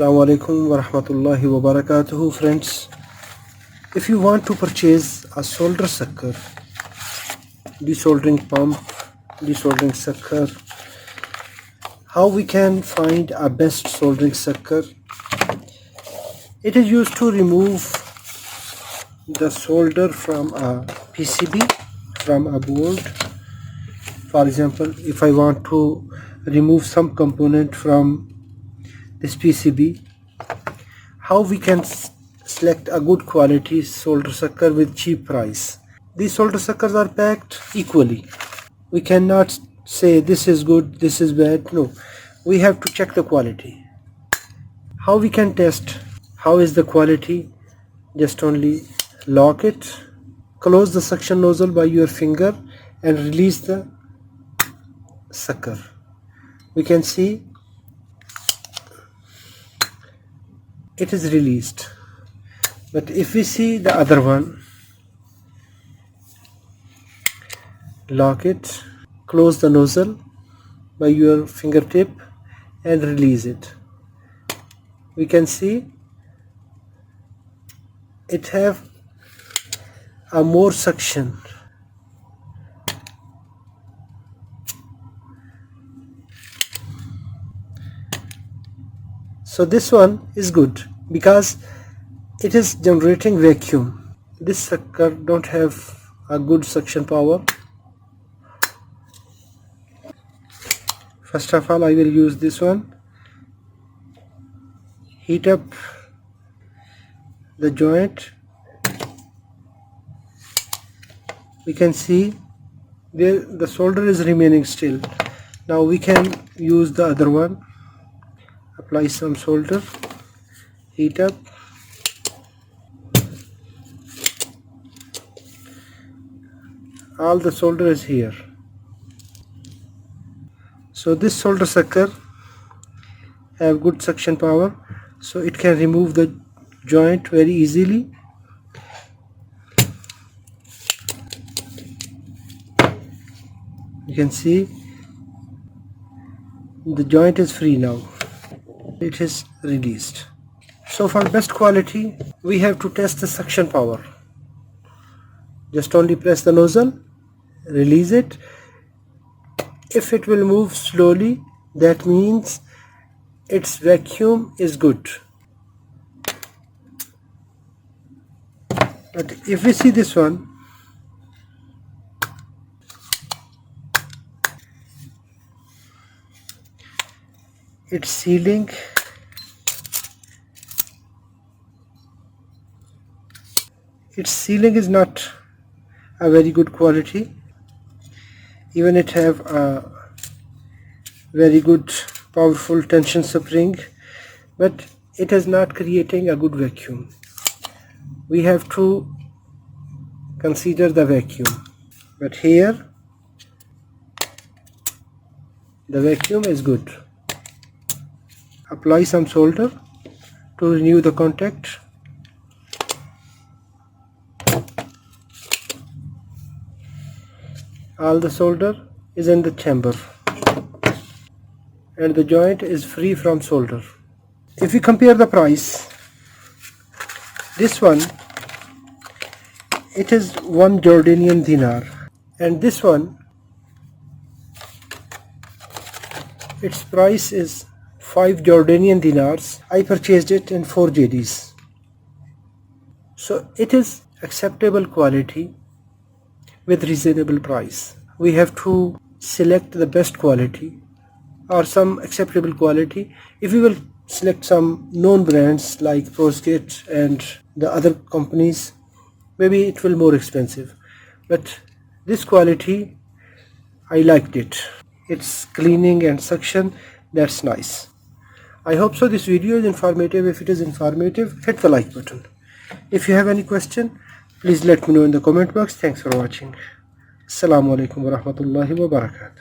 Assalamu alaikum wa rahmatullahi wa barakatuhu, friends. If you want to purchase a solder sucker, desoldering pump, desoldering sucker, how we can find a best soldering sucker? It is used to remove the solder from a PCB, from a board. For example, if I want to remove some component from this PCB, how we can select a good quality solder sucker with cheap price? These solder suckers are packed equally. We cannot say this is good, this is bad. No, we have to check the quality. How we can test how is the quality? Just only lock it, close the suction nozzle by your finger and release the sucker. We can see it is released. But if we see the other one, lock it, close the nozzle by your fingertip and release it. We can see it have a more suction. So this one is good because it is generating vacuum. This sucker don't have a good suction power. First of all, I will use this one. Heat up the joint. We can see there the solder is remaining still. Now we can use the other one. Apply some solder, heat up, all the solder is here. So this solder sucker have good suction power, so it can remove the joint very easily. You can see the joint is free now. It is released. So for best quality, we have to test the suction power. Just only press the nozzle, release it. If it will move slowly, that means its vacuum is good. But if we see this one, its sealing is not a very good quality. Even it have a very good powerful tension spring, but it is not creating a good vacuum. We have to consider the vacuum. But here the vacuum is good. Apply some solder to renew the contact. All the solder is in the chamber and the joint is free from solder. If we compare the price, this one, it is 1 Jordanian dinar, and this one, its price is 5 Jordanian dinars. I purchased it in 4 JDs. So it is acceptable quality with reasonable price. We have to select the best quality or some acceptable quality. If we will select some known brands like Prosgate and the other companies, maybe it will more expensive. But this quality, I liked it. It's cleaning and suction, that's nice. I hope so this video is informative. If it is informative, hit the like button. If you have any question, please let me know in the comment box. Thanks for watching. Assalamu alaikum wa rahmatullahi wa barakatuh.